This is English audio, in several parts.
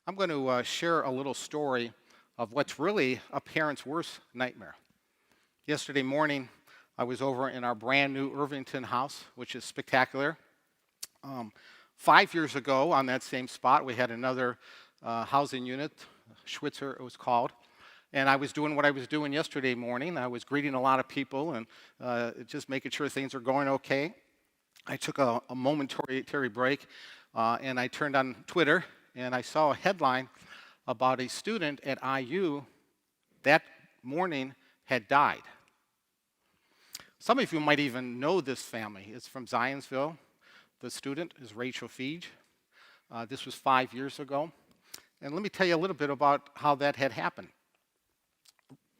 I'm going to share a little story of what's really a parent's worst nightmare. Yesterday morning, I was over in our brand new Irvington house, which is spectacular. 5 years ago, on that same spot, we had another housing unit, Schwitzer it was called, and I was doing what I was doing yesterday morning. I was greeting a lot of people and just making sure things are going okay. I took a momentary break and I turned on Twitter and I saw a headline about a student at IU that morning had died. Some of you might even know this family. It's from Zionsville. The student is Rachel Fiege. This was 5 years ago. And let me tell you a little bit about how that had happened.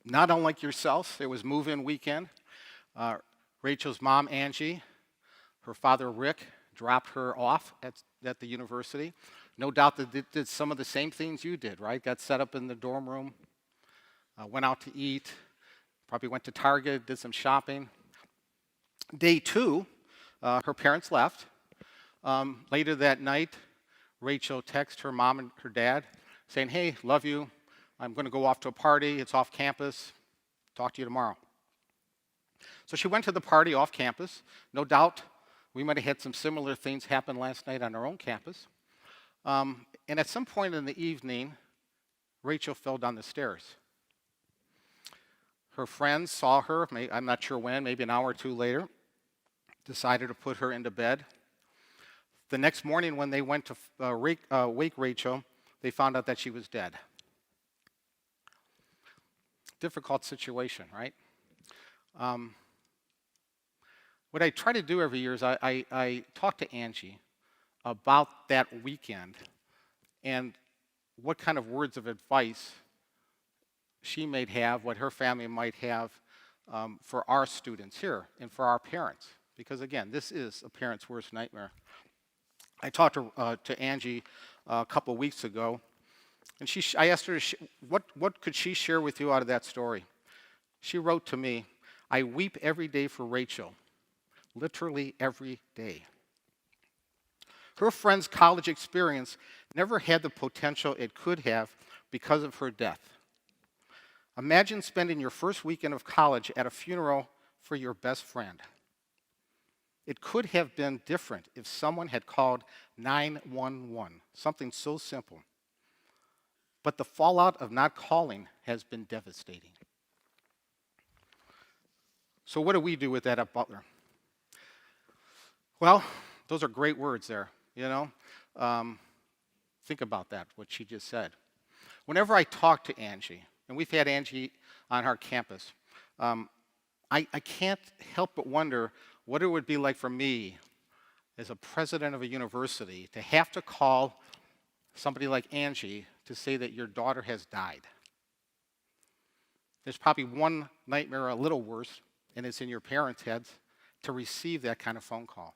Not unlike yourself, it was move-in weekend. Rachel's mom, Angie, her father, Rick, dropped her off at the university. No doubt that they did some of the same things you did, right? Got set up in the dorm room, went out to eat, probably went to Target, did some shopping. Day two, her parents left. Later that night, Rachel texted her mom and her dad saying, "Hey, love you. I'm going to go off to a party. It's off campus. Talk to you tomorrow." So she went to the party off campus. No doubt we might have had some similar things happen last night on our own campus. And at some point in the evening, Rachel fell down the stairs. Her friends saw her, I'm not sure when, maybe an hour or two later, decided to put her into bed. The next morning when they went to wake Rachel, they found out that she was dead. Difficult situation, right? What I try to do every year is I talk to Angie about that weekend and what kind of words of advice she might have, what her family might have for our students here and for our parents. Because again, this is a parent's worst nightmare. I talked to Angie a couple weeks ago, and I asked her, what could she share with you out of that story? She wrote to me, "I weep every day for Rachel, literally every day. Her friend's college experience never had the potential it could have because of her death. Imagine spending your first weekend of college at a funeral for your best friend. It could have been different if someone had called 911, something so simple. But the fallout of not calling has been devastating." So what do we do with that at Butler? Well, those are great words there, you know. Think about that, what she just said. Whenever I talk to Angie, and we've had Angie on our campus, I can't help but wonder what it would be like for me as a president of a university to have to call somebody like Angie to say that your daughter has died. There's probably one nightmare a little worse, and it's in your parents' heads, to receive that kind of phone call.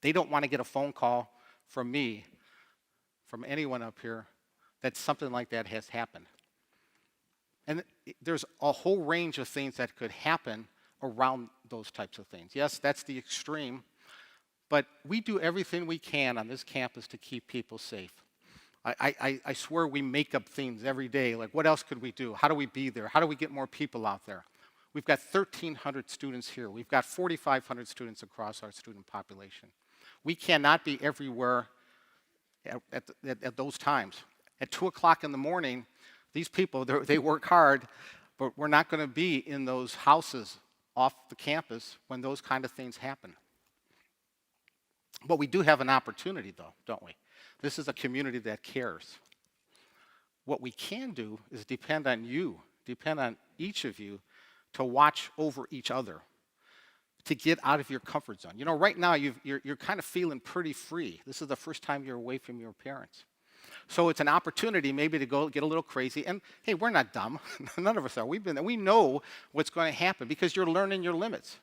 They don't want to get a phone call from me, from anyone up here, that something like that has happened. And there's a whole range of things that could happen around those types of things. Yes, that's the extreme, but we do everything we can on this campus to keep people safe. I swear we make up things every day, like what else could we do? How do we be there? How do we get more people out there? We've got 1,300 students here. We've got 4,500 students across our student population. We cannot be everywhere at those times. At 2 o'clock in the morning, these people, they work hard, but we're not going to be in those houses off the campus when those kind of things happen. But we do have an opportunity, though, don't we? This is a community that cares. What we can do is depend on you, depend on each of you to watch over each other, to get out of your comfort zone. You know, right now you're kind of feeling pretty free. This is the first time you're away from your parents. So it's an opportunity maybe to go get a little crazy. And hey, we're not dumb. None of us are. We've been there. We know what's going to happen because you're learning your limits.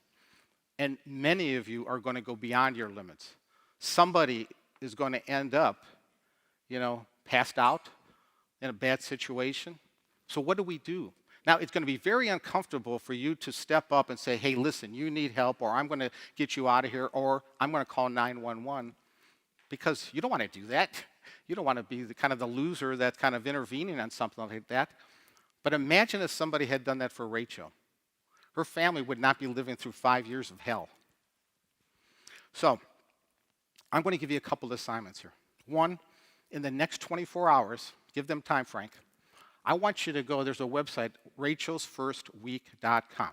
And many of you are going to go beyond your limits. Somebody is going to end up, passed out in a bad situation. So what do we do? Now, it's going to be very uncomfortable for you to step up and say, "Hey, listen, you need help," or "I'm going to get you out of here," or "I'm going to call 911," because you don't want to do that. You don't want to be the kind of the loser that's kind of intervening on something like that. But imagine if somebody had done that for Rachel. Her family would not be living through 5 years of hell. So, I'm going to give you a couple of assignments here. One, in the next 24 hours, give them time, Frank. I want you to go, there's a website, rachelsfirstweek.com.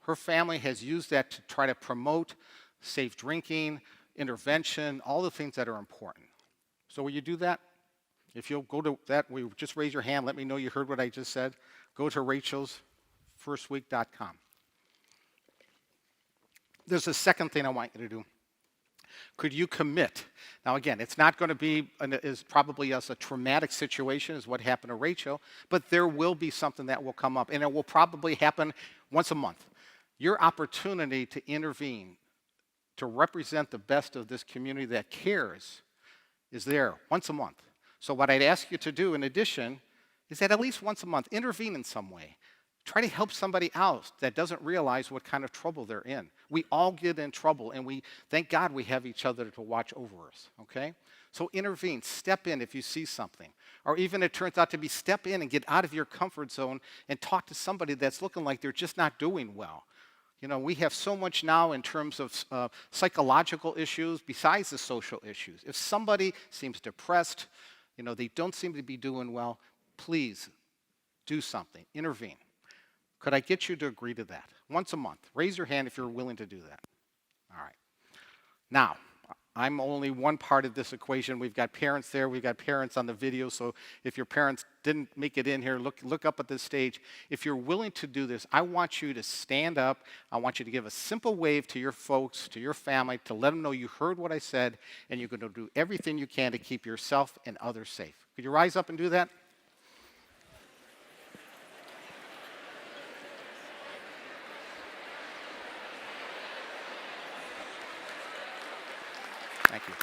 Her family has used that to try to promote safe drinking, intervention, all the things that are important. So will you do that? If you'll go to that, just raise your hand, let me know you heard what I just said. Go to rachelsfirstweek.com. There's a second thing I want you to do. Could you commit? Now again, it's not going to be probably as a traumatic situation as what happened to Rachel, but there will be something that will come up, and it will probably happen once a month. Your opportunity to intervene, to represent the best of this community that cares, is there once a month. So what I'd ask you to do in addition is that at least once a month, intervene in some way. Try to help somebody else that doesn't realize what kind of trouble they're in. We all get in trouble, and thank God we have each other to watch over us, okay? So intervene, step in if you see something. Or even it turns out to be step in and get out of your comfort zone and talk to somebody that's looking like they're just not doing well. You know, we have so much now in terms of psychological issues besides the social issues. If somebody seems depressed, you know, they don't seem to be doing well, please do something, intervene. Could I get you to agree to that? Once a month. Raise your hand if you're willing to do that. All right. Now, I'm only one part of this equation. We've got parents there. We've got parents on the video. So if your parents didn't make it in here, look up at this stage. If you're willing to do this, I want you to stand up. I want you to give a simple wave to your folks, to your family, to let them know you heard what I said, and you're going to do everything you can to keep yourself and others safe. Could you rise up and do that? Thank you.